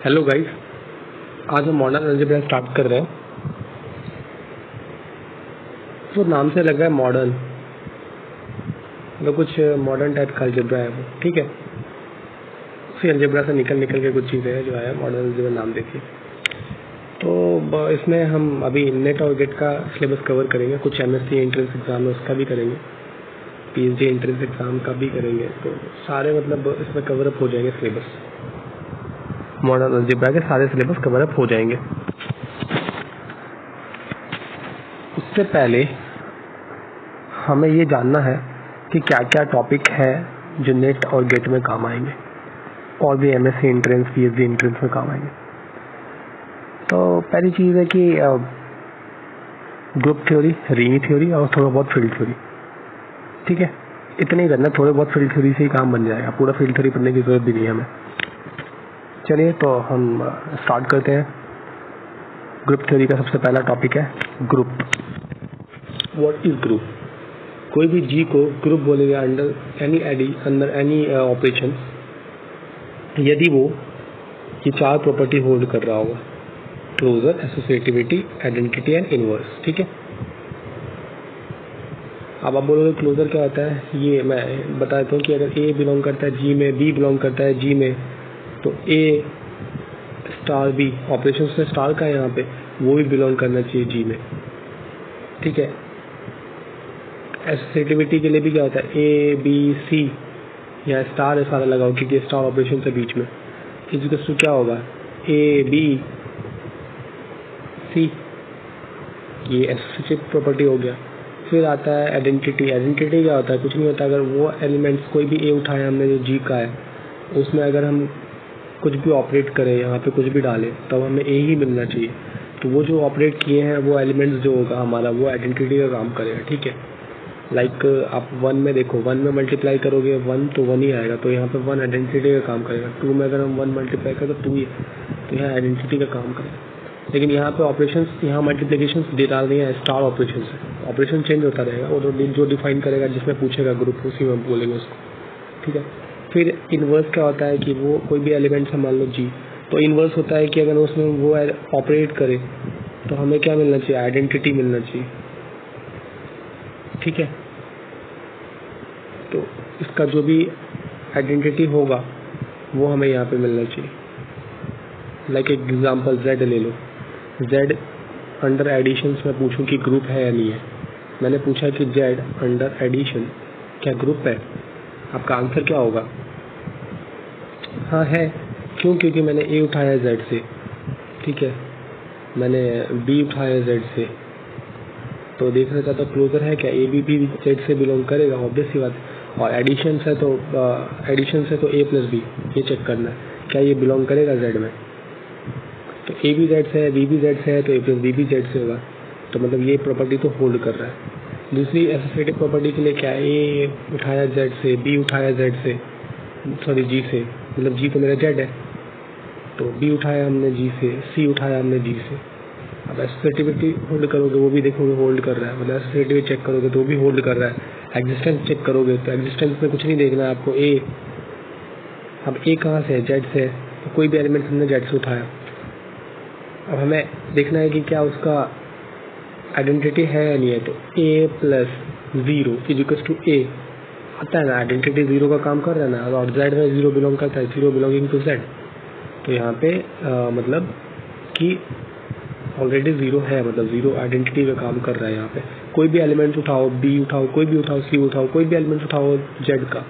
Hello guys, आज हम modern algebra start कर रहे हैं। तो नाम से लग रहा है मॉडर्न, मतलब कुछ मॉडर्न टाइप का अलजेब्रा है वो, ठीक है। उसी अलजेब्रा से निकल के कुछ चीज़ें हैं जो है मॉडर्न अलजेब्रा नाम देखिए। तो इसमें हम अभी नेट और गेट का सिलेबस कवर करेंगे, कुछ एमएससी एंट्रेंस एग्जाम है उसका भी करेंगे, पीएचडी एंट्रेंस एग्जाम का भी करेंगे। तो सारे मतलब इसमें कवर अप हो जाएंगे सिलेबस, मॉडर्न अलजेब्रा के सारे सिलेबस कवर अप हो जाएंगे। उससे पहले हमें ये जानना है कि क्या क्या टॉपिक है जो नेट और गेट में काम आएंगे और भी एमएससी एंट्रेंस पीएचडी एंट्रेंस में काम आएंगे। तो पहली चीज़ है कि ग्रुप थ्योरी, रिंग थ्योरी और थोड़ा बहुत फील्ड थ्योरी, ठीक है। इतना ही करना, थोड़े बहुत फील्ड थ्योरी से ही काम बन जाएगा, पूरा फील्ड थ्योरी पढ़ने की जरूरत भी नहीं है हमें। चलिए तो हम स्टार्ट करते हैं। ग्रुप थ्योरी का सबसे पहला टॉपिक है ग्रुप। What is group? कोई भी जी को ग्रुप बोलेगा अंडर एनी ऑपरेशन यदि वो ये चार प्रॉपर्टी होल्ड कर रहा होगा: closure, associativity, identity and inverse, ठीक है। अब आप बोलोगे क्लोजर क्या होता है, ये मैं बता देता हूँ कि अगर ए बिलोंग करता है जी में, बी बिलोंग करता है जी में, तो ए स्टार बी, ऑपरेशन में स्टार का है यहाँ पे, वो भी बिलोंग करना चाहिए जी में, ठीक है। एसोसिएटिविटी के लिए भी क्या होता है, ए बी सी, यहाँ स्टार है सारा लगाओ क्योंकि स्टार ऑपरेशन से बीच में, इजिकल्स टू क्या होगा, ए बी सी, ये एसोसिएटिव प्रॉपर्टी हो गया। फिर आता है आइडेंटिटी। आइडेंटिटी क्या होता है, कुछ नहीं होता, अगर वो एलिमेंट्स कोई भी ए उठाए हमने जो जी का है, उसमें अगर हम कुछ भी ऑपरेट करें, यहाँ पे कुछ भी डालें, तब हमें ए ही मिलना चाहिए। तो वो जो ऑपरेट किए हैं वो एलिमेंट्स जो होगा हमारा, वो आइडेंटिटी का काम करेगा, ठीक है। लाइक आप 1 में देखो, 1 में मल्टीप्लाई करोगे 1 तो 1 ही आएगा, तो यहाँ पे 1 आइडेंटिटी का काम करेगा। 2 में अगर हम 1 मल्टीप्लाई करें तो 2 ही, तो यहाँ आइडेंटिटी का काम करेगा। लेकिन यहाँ पे ऑपरेशंस, यहाँ मल्टीप्लिकेशन डाल रही है स्टार ऑपरेशन से, ऑपरेशन चेंज होता रहेगा, वो जो डिफाइन करेगा जिसमें पूछेगा ग्रुप, उसी में बोलेंगे उसको, ठीक है। फिर इनवर्स क्या होता है कि वो कोई भी एलिमेंट है, मान लो जी, तो इनवर्स होता है कि अगर उसमें वो ऑपरेट करे तो हमें क्या मिलना चाहिए, आइडेंटिटी मिलना चाहिए, ठीक है। तो इसका जो भी आइडेंटिटी होगा वो हमें यहाँ पे मिलना चाहिए। लाइक एक एग्जांपल Z ले लो, Z अंडर एडिशंस में पूछूं कि ग्रुप है या नहीं है। मैंने पूछा कि Z अंडर एडिशन क्या ग्रुप है, आपका आंसर क्या होगा? हाँ है। क्यों? क्योंकि मैंने A उठाया Z से, ठीक है, मैंने B उठाया Z से, तो देखना चाहता क्लोजर है क्या, A भी Z से बिलोंग करेगा, ऑब्वियस सी बात है। और एडिशन से तो A प्लस बी, ये चेक करना है क्या ये बिलोंग करेगा Z में। तो A भी Z से है, B भी Z से है, तो A प्लस बी भी Z से होगा, तो मतलब ये प्रॉपर्टी तो होल्ड कर रहा है। दूसरी एसोसिएटिव प्रॉपर्टी के लिए क्या है, A उठाया Z से, B उठाया Z से, सॉरी G से, मतलब G तो मेरा Z है, तो B उठाया हमने G से, C उठाया हमने G से। अब एसोसिएटिविटी होल्ड करोगे वो भी देखोगे होल्ड कर रहा है, मतलब एसोसिएटिविटी चेक करोगे तो वो भी होल्ड कर रहा है। एग्जिस्टेंस चेक करोगे तो एग्जिस्टेंस में कुछ नहीं देखना है आपको, A, अब A कहाँ से है, Z से है, तो कोई भी एलिमेंट हमने Z से उठाया। अब हमें देखना है कि क्या उसका आइडेंटिटी है या नहीं है, तो A plus 0 equals to A आता है ना, आइडेंटिटी 0 का काम कर रहा है ना, और Z में 0 बिलोंग करता है, 0 बिलोंगिंग टू Z, तो यहाँ पे मतलब कि ऑलरेडी 0 है, मतलब 0 आइडेंटिटी का काम कर रहा है। यहाँ पे कोई भी एलिमेंट उठाओ, B उठाओ, कोई भी उठाओ, C उठाओ, कोई भी एलिमेंट उठाओ Z का,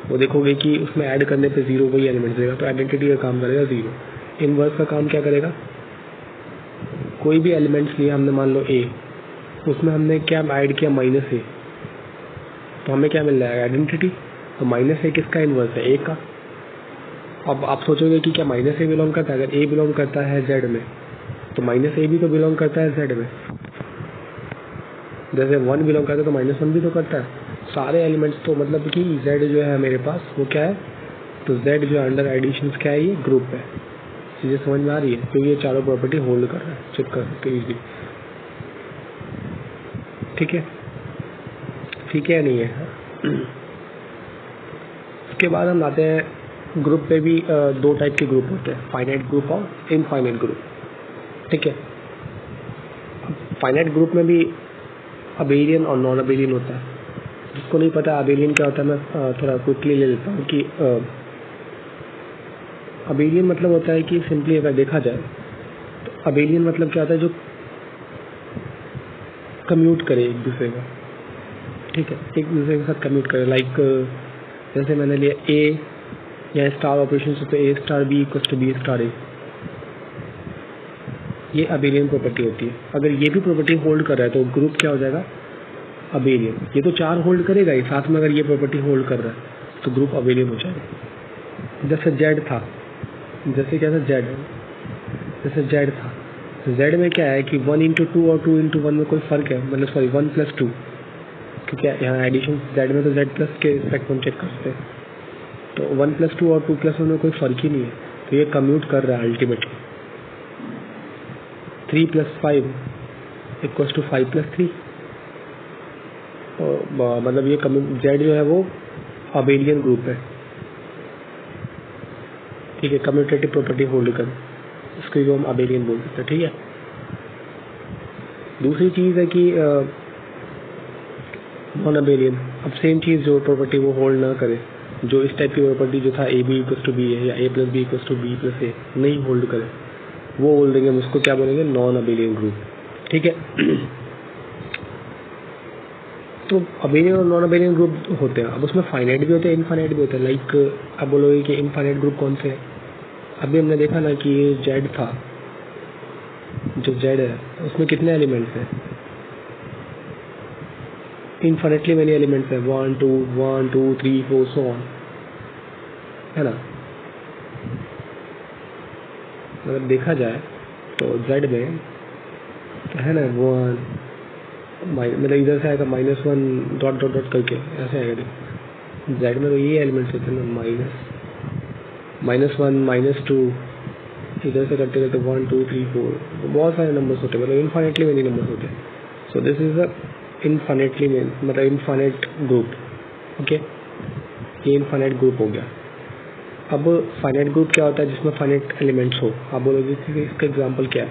वो देखोगे कि उसमें ऐड करने पे 0 वही एलिमेंट देगा, तो आइडेंटिटी का काम करेगा 0। इनवर्स का काम क्या करेगा, कोई भी एलिमेंट्स लिया हमने, मान लो A, उसमें हमने क्या ऐड किया, -A, तो हमें क्या मिल जाएगा, आइडेंटिटी। तो -A किसका इनवर्स है, A का। अब आप सोचोगे कि क्या -A बिलोंग करता है, अगर A बिलोंग करता है Z में, तो -A भी तो बिलोंग करता है Z में। जैसे 1 बिलोंग करता है तो -1 भी तो करता है। सारे एलिमेंट्स तो मतलब कि Z जो है मेरे पास वो क्या है, तो Z जो अंडर एडिशन क्या है, ये ग्रुप है। चीज़ें समझ में आ रही है, क्योंकि ये चारों प्रॉपर्टी होल्ड कर रहा है, चेक कर सकते हो इजीली, ठीक है। ठीक है नहीं है। उसके बाद हम आते हैं ग्रुप पे भी दो टाइप के ग्रुप होते हैं, फाइनाइट ग्रुप और इनफाइनाइट ग्रुप। ठीक है, फाइनाइट ग्रुप में भी अबेलियन और नॉन अबेलियन होता है। जिसको नहीं पता अबेलियन क्या होता है, मैं थोड़ा क्विकली ले लेता हूँ कि अबेलियन मतलब होता है कि सिंपली अगर देखा जाए तो अबेलियन मतलब क्या होता है, जो कम्यूट करे एक दूसरे का। ठीक है, एक दूसरे के साथ कम्यूट करे, लाइक जैसे मैंने लिया ए या स्टार ऑपरेशन से, तो A star B equals to B star A, ये अबेलियन प्रॉपर्टी होती है। अगर ये भी प्रॉपर्टी होल्ड कर रहा है तो ग्रुप क्या हो जाएगा, अबेलियन। ये तो 4 होल्ड करेगा ही, साथ में अगर ये प्रॉपर्टी होल्ड कर रहा है तो ग्रुप अबेलियन हो जाएगा। जैसे जेड था, जैसे क्या था जेड, जैसे जेड था, जेड में क्या है कि 1 इंटू 2 और 2 इंटू 1 में कोई फर्क है, मतलब सॉरी 1 प्लस 2, क्योंकि यहाँ एडिशन जेड में तो जेड प्लस के रिस्पेक्ट में चेक करते हैं, तो 1 प्लस 2 और 2 प्लस 1 में कोई फर्क ही नहीं है, तो ये कम्यूट कर रहा है ultimately. 3 plus 5 equals to 5 plus 3, मतलब ये जेड जो है वो अबेलियन ग्रुप है। ठीक है, कम्यूटेटिव प्रॉपर्टी होल्ड कर, इसको भी हम अबेलियन बोल सकते हैं। ठीक है, दूसरी चीज़ है कि नॉन अबेलियन। अब सेम चीज़, जो प्रॉपर्टी वो होल्ड ना करे, जो इस टाइप की प्रॉपर्टी जो था A B equals to B है या A plus B equals to B plus A नहीं होल्ड करे, वो बोल देंगे हम उसको क्या बोलेंगे, नॉन अबेलियन ग्रुप। ठीक है, तो अबेलियन और नॉन अबेलियन ग्रुप होते हैं। अब उसमें फाइनाइट भी होते हैं, इनफाइनाइट भी होते हैं। लाइक अब बोलोगे कि इनफाइनाइट ग्रुप कौन से हैं, अभी हमने देखा ना कि ये जेड था, जो जेड है उसमें कितने एलिमेंट्स हैं, इनफाइनाइटली मेनी एलिमेंट्स हैं, 1 2 3 4 सो ऑन, है ना। अगर देखा जाए तो जेड में है ना 1, मतलब इधर से आएगा -1 डॉट डॉट डॉट करके ऐसे आएगा। जेड में तो ये एलिमेंट्स होते हैं ना, -1 -2, इधर से करते करते 1 2 3 4, बहुत सारे नंबर्स होते हैं, मतलब इनफाइनेटली मेनी नंबर्स होते हैं। So this is a infinitely मतलब इनफाइनेट ग्रुप। ओके, ये इनफाइनेट ग्रुप हो गया। अब फाइनाइट ग्रुप क्या होता है, जिसमें फाइनाइट एलिमेंट्स हो। आप बोलोगे कि इसका एग्जांपल क्या है,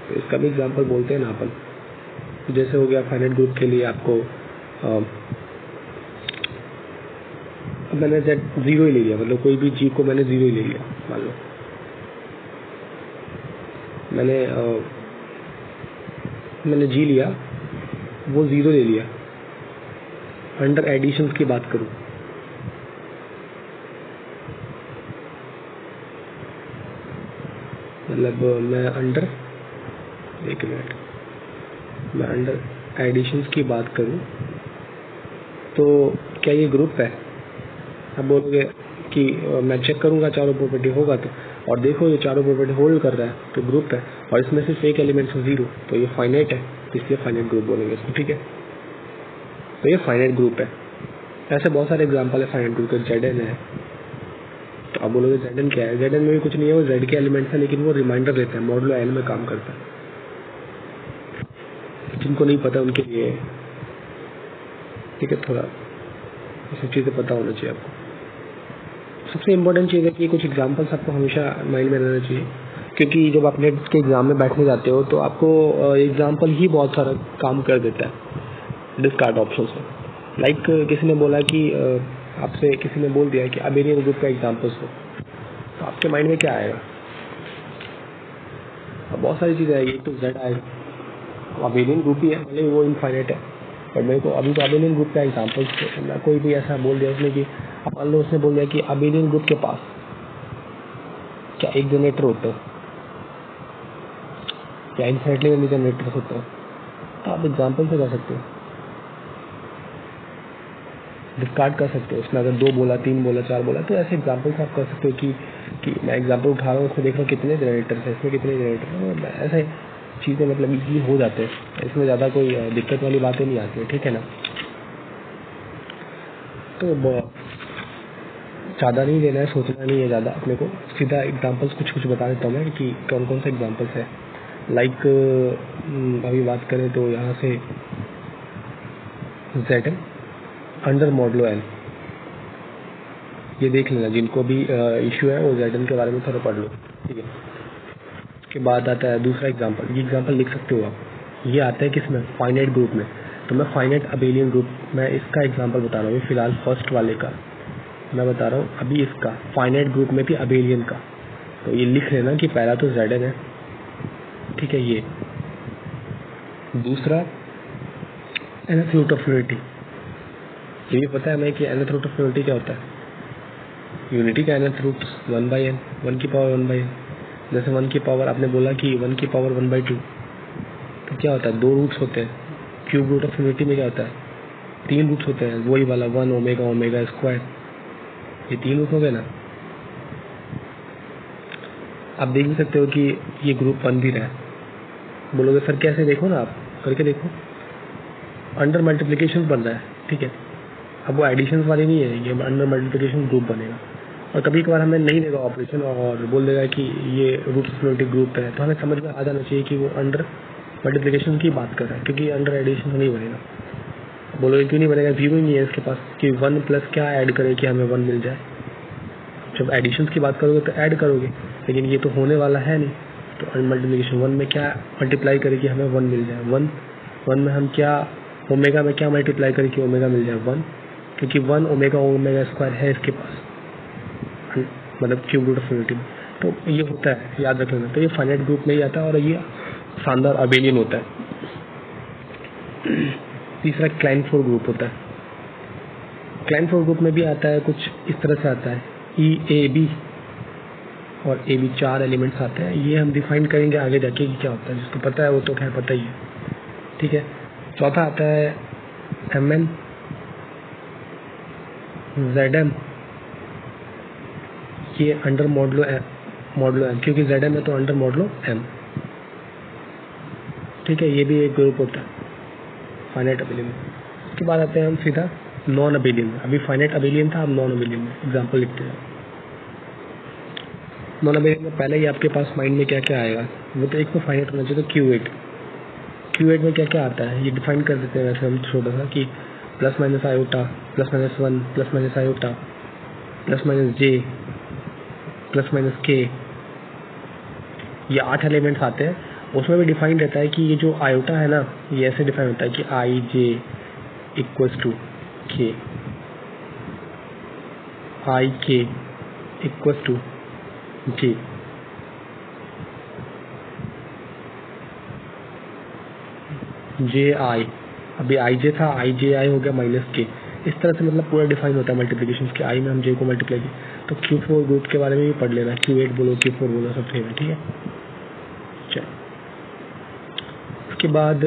तो इसका भी एग्जांपल बोलते हैं ना अपन। जैसे हो गया फाइनाइट ग्रुप के लिए आपको अब मैंने जेड 0 ही ले लिया, मतलब कोई भी जी को मैंने 0 ही ले लिया। मान लो मैंने जी लिया, वो 0 ले लिया। अंडर एडिशंस की बात करूं, मतलब मैं अंडर एडिशंस की बात करूं तो क्या ये ग्रुप है। अब बोलोगे कि मैं चेक करूंगा चारों प्रॉपर्टी होगा तो, और देखो ये चारों प्रॉपर्टी होल्ड कर रहा है तो ग्रुप है, और इसमें सिर्फ एक एलिमेंट है 0, तो ये फाइनाइट है, इसलिए फाइनाइट ग्रुप बोलेंगे इसको। ठीक है, तो ये फाइनाइट ग्रुप है। ऐसे बहुत सारे एग्जांपल है फाइनाइट ग्रुप के। जेडन है, तो आप बोलोगे जेडन क्या है, जेडन में भी कुछ नहीं है, वो जेड के एलिमेंट्स है, लेकिन वो रिमाइंडर लेता है, मॉडुलो एन में काम करता है। जिनको नहीं पता उनके लिए, ठीक है, थोड़ा ये सब चीज़ें पता होना चाहिए आपको। सबसे इम्पोर्टेंट चीज़ है कि कुछ एग्जांपल्स आपको हमेशा माइंड में रहना चाहिए, क्योंकि जब आप नेट के एग्ज़ाम में बैठने जाते हो तो आपको एग्जांपल ही बहुत सारा काम कर देता है डिस्कार्ड ऑप्शन से। लाइक किसी ने बोला कि आपसे किसी ने बोल दिया कि अबेलियन ग्रुप का एग्जांपल्स हो, तो आपके माइंड में क्या आएगा, अब बहुत सारी चीज़ें आएगी। तो जेड आएगा, अबेलियन ग्रुप ही है, भले वो इनफाइनाइट है, पर मेरे को अभी तो अबेलियन ग्रुप का एग्जांपल्स, कोई भी ऐसा बोल दिया उसने कि अब मान लो उसने बोल दिया कि अबेलियन ग्रुप के पास क्या एक जनरेटर होता है या इनफाइनाइटली मेनी जनरेटर्स होते हैं, तो आप एग्जांपल से कर सकते हो, डिस्कार्ड कर सकते हो। उसने अगर 2 बोला, 3 बोला, 4 बोला, तो ऐसे एग्जांपल से आप कर सकते हो कि मैं एग्जांपल उठा रहा हूँ, उसमें देख रहा हूँ कितने जनरेटर्स हैं, इसमें कितने जनरेटर हैं, ऐसे चीज़ें मतलब इजीली हो जाते हैं, इसमें ज़्यादा कोई दिक्कत वाली बातें नहीं आती है। ठीक है ना, तो ज़्यादा नहीं लेना है, सोचना नहीं है ज़्यादा अपने को, सीधा एग्जांपल्स कुछ बता देता हूँ मैं कि कौन कौन से एग्जांपल्स है। लाइक अभी बात करें तो यहाँ से जेड अंडर मॉडुलो एन, ये देख लेना, जिनको भी इशू है वो ZN के बारे में थोड़ा पढ़ लो, ठीक है। उसके बाद आता है दूसरा एग्जांपल, ये एग्जांपल लिख सकते हो आप। ये आता है किसमें, फाइनाइट ग्रुप में। तो मैं फाइनाइट अबेलियन ग्रुप, मैं इसका एग्जांपल बता रहा हूँ फिलहाल, फर्स्ट वाले का मैं बता रहा हूँ अभी, इसका फाइनाइट ग्रुप में भी अबेलियन का। तो ये लिख लेना कि पहला तो ZN है, ठीक है। ये दूसरा nth रूट ऑफ यूनिटी। तो ये पता है हमें कि nth रूट ऑफ यूनिटी क्या होता है, यूनिटी का nth रूट 1/n, 1 की पावर 1/n। जैसे 1 की पावर आपने बोला कि 1 की पावर 1/2, तो क्या होता है, 2 रूट्स होते हैं। क्यूब रूट ऑफ यूनिटी में क्या होता है, 3 रूट्स होते हैं, वही वाला 1 ओमेगा ओमेगा स्क्वायर, ये 3 रूट हो गए ना। आप देख भी सकते हो कि ये ग्रुप बन भी रहा है। बोलोगे सर कैसे, देखो ना आप करके देखो, अंडर मल्टीप्लिकेशन बन रहा है, ठीक है। अब वो एडिशन वाली नहीं है, ये अंडर मल्टीप्लिकेशन ग्रुप बनेगा। और कभी कभार हमें नहीं देगा ऑपरेशन और बोल देगा कि ये रूट ऑफ यूनिटी ग्रुप है, तो हमें समझ में आ जाना चाहिए कि वो अंडर मल्टीप्लिकेशन की बात कर रहा है, क्योंकि अंडर एडिशन नहीं बनेगा। बोलोगे क्यों नहीं बनेगा, जीरो ही नहीं है इसके पास, कि 1 प्लस क्या ऐड करे कि हमें 1 मिल जाए। जब एडिशन की बात करोगे तो ऐड करोगे, लेकिन ये तो होने वाला है नहीं। तो मल्टीप्लिकेशन 1 में क्या मल्टीप्लाई करे कि हमें 1 मिल जाए, 1 में हम क्या, ओमेगा में क्या मल्टीप्लाई करे कि ओमेगा मिल जाए 1, क्योंकि 1 ओमेगा ओमेगा स्क्वायर है इसके पास, मतलब क्यूब रूट ऑफ यूनिटी में। तो ये होता है, याद रख लेना। तो ये फाइनाइट ग्रुप में ही आता है और ये शानदार अबेलियन होता है। तीसरा क्लाइनफोर ग्रुप होता है। क्लाइनफोर ग्रुप में भी आता है कुछ इस तरह से आता है, EAB और AB 4 एलिमेंट्स आते हैं। ये हम डिफाइन करेंगे आगे जाके कि क्या होता है, जिसको पता है वो तो खैर पता ही है, ठीक है। चौथा आता है MN ZM, ये अंडर मॉडलो M, क्योंकि ZM है तो अंडर मॉडलो M, ठीक है। ये भी एक ग्रुप होता है फाइनाइट अबेलियन में। उसके बाद आते हैं हम सीधा नॉन अबेलियन में। अभी फाइनाइट अबेलियन था, अब नॉन अबेलियन में एग्जाम्पल लिखते हैं। नॉन अबेलियन में पहले ही आपके पास माइंड में क्या क्या आएगा, वो तो एक तो फाइनाइट होना चाहिए। तो Q8 में क्या क्या आता है ये डिफाइन कर देते हैं वैसे हम छोटा सा, कि plus minus iota, plus minus 1, plus minus iota, plus minus J, plus minus K, ये 8 एलिमेंट्स आते हैं। उसमें भी डिफाइन रहता है कि ये जो आयोटा है ना, ये ऐसे डिफाइन होता है कि IJ equals to K, IK equals to J, JI, अभी IJ था, IJI हो गया माइनस K। इस तरह से मतलब पूरा डिफाइन होता है मल्टीप्लिकेशन के। I में हम J को मल्टीप्लाई किए। तो Q4 ग्रुप के बारे में भी पढ़ लेना, Q8 बोलो Q4 बोलो सब सेम है, ठीक है। चल, उसके बाद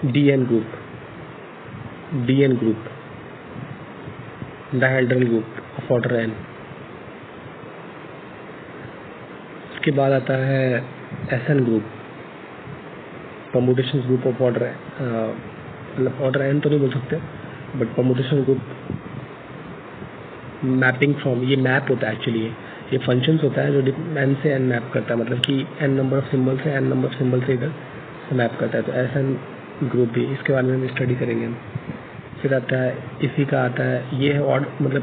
DN group dihedral group of order n। उसके बाद आता है SN group, permutation group of order, मतलब ऑर्डर n तो नहीं बोल सकते, but permutation group mapping from, ये मैप होता है एक्चुअली, ये फंक्शंस होता है जो n से n मैप करता है, मतलब कि n नंबर ऑफ सिंबल से n नंबर ऑफ सिंबल से इधर से मैप करता है। तो SN ग्रुप भी, इसके बारे में हम स्टडी करेंगे हम। फिर आता है इसी का आता है, ये है ऑड, मतलब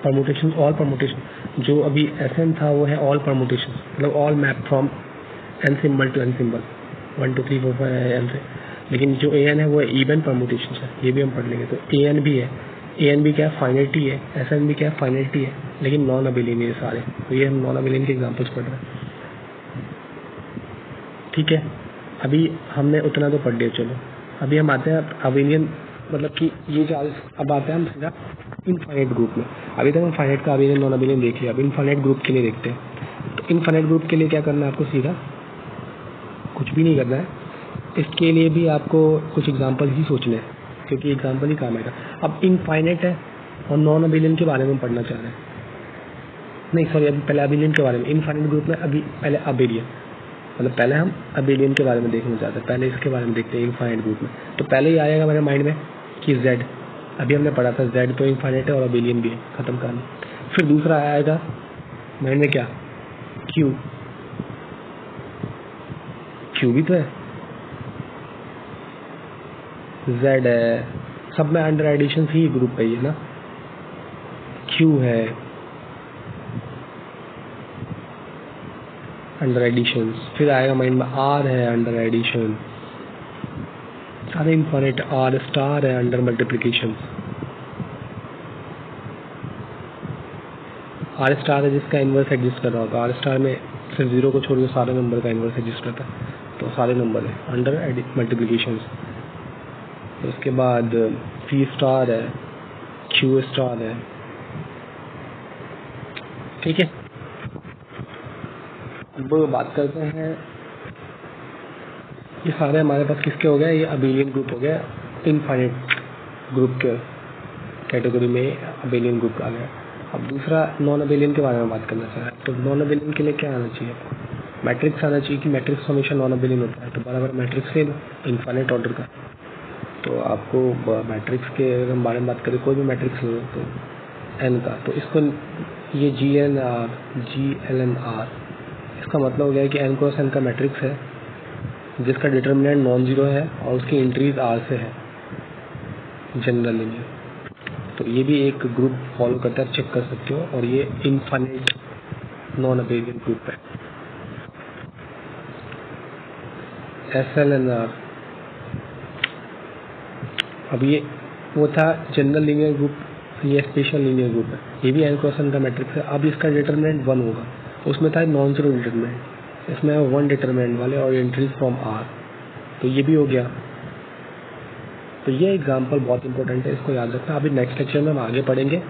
परमुटेशन, ऑल परमुटेशन। जो अभी SN था वो है ऑल परमुटेशन, मतलब all map from n symbol to n symbol, 1 2 3 4 5 n से। लेकिन जो AN है वो है इवन परमुटेशन है, ये भी हम पढ़ लेंगे। तो AN भी है, AN भी क्या है, फाइनाइटी है। SN भी क्या है, फाइनाइटी है, लेकिन नॉन अबेलियन है सारे। तो ये हम नॉन अबेलियन के एग्जांपल्स पढ़ रहे हैं, ठीक है। अभी हमने उतना तो पढ़ लिया, चलो अभी हम आते हैं अबेलियन, मतलब कि ये जो अब आते हैं हम सीधा इनफाइनाइट ग्रुप में। अभी तक हम फाइनाइट का अबेलियन नॉन अबेलियन देख लिया, अब इनफाइनाइट ग्रुप के लिए देखते हैं। तो इनफाइनाइट ग्रुप के लिए क्या करना है आपको, सीधा कुछ भी नहीं करना है। इसके लिए भी आपको कुछ एग्जांपल ही सोचने हैं, क्योंकि एग्जांपल ही काम आएगा। अब इनफाइनाइट है और नॉन अबेलियन के बारे में पढ़ना चाह रहे हैं, नहीं सॉरी, अभी पहले अबेलियन के बारे में। इनफाइनाइट ग्रुप में अभी पहले अबेलियन, मतलब पहले हम अबेलियन के बारे में देखना चाहते हैं, पहले इसके बारे में देखते हैं इनफाइनाइट ग्रुप में। तो पहले ही आएगा मेरे माइंड में कि Z, अभी हमने पढ़ा था Z तो इनफाइनाइट है और अबेलियन भी है, खत्म कहानी। फिर दूसरा आएगा माइंड में क्या, Q भी तो है, Z है, सब में अंडर एडिशन ही ग्रुप है ये ना। Q है, अंडर एडिशन, फिर आएगा माइंड में आर है अंडर एडिशन, सारे इनफाइनाइट, आर स्टार है अंडर मल्टीप्लिकेशन, आर स्टार है जिसका इन्वर्स एग्जिस्ट कर रहा होगा, आर स्टार में सिर्फ जीरो को छोड़ के सारे नंबर का इन्वर्स एग्जिस्ट रहता है, तो सारे नंबर है अंडर मल्टीप्लिकेशन। उसके बाद पी स्टार है, क्यू स्टार है, ठीक है। अब बात करते हैं, ये सारे हमारे पास किसके हो गए, ये अबेलियन ग्रुप हो गया, इनफाइनाइट ग्रुप के कैटेगरी में अबेलियन ग्रुप आ गया। अब दूसरा नॉन अबेलियन के बारे में बात करना चाह रहा है, तो नॉन अबेलियन के लिए क्या आना चाहिए आपको, मैट्रिक्स आना चाहिए कि मैट्रिक्स हमेशा नॉन अबेलियन होता है, तो बराबर मैट्रिक्स ले लो इनफाइनाइट ऑर्डर का। तो आपको मैट्रिक्स के अगर हम बारे में बात करें, कोई भी मैट्रिक्स लो तो एन का, तो इसको ये GLN/R, इसका मतलब हो गया कि n क्रॉस n का मैट्रिक्स है जिसका डिटर्मिनेंट नॉन जीरो है और उसकी एंट्रीज R से है, जनरल लीनियर। तो ये भी एक ग्रुप फॉलो करता है, चेक कर सकते हो, और ये इनफाइनाइट नॉन अबेलियन ग्रुप है। SLNR, अब ये वो था जनरल लीनियर ग्रुप, ये स्पेशल लीनियर ग्रुप है, ये भी n क्रॉस n का मैट्रिक्स है। अब इसका डिटर्मिनेंट 1 होगा, उसमें था नॉन जीरो डिटर्मिनेंट, इसमें 1 डिटर्मिनेंट वाले और एंट्रीज फ्रॉम R, तो ये भी हो गया। तो ये एग्जाम्पल बहुत इंपॉर्टेंट है, इसको याद रखना। अभी नेक्स्ट लेक्चर में हम आगे पढ़ेंगे,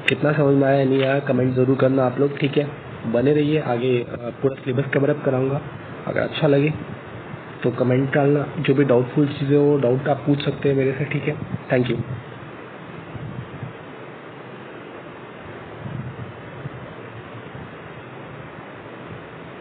कितना समझ में आया नहीं आया कमेंट ज़रूर करना आप लोग, ठीक है। बने रहिए, आगे पूरा सिलेबस कवर अप कराऊंगा, अगर अच्छा लगे तो कमेंट डालना, जो भी डाउटफुल चीज़ें हो डाउट आप पूछ सकते हैं मेरे से, ठीक है। Thank you.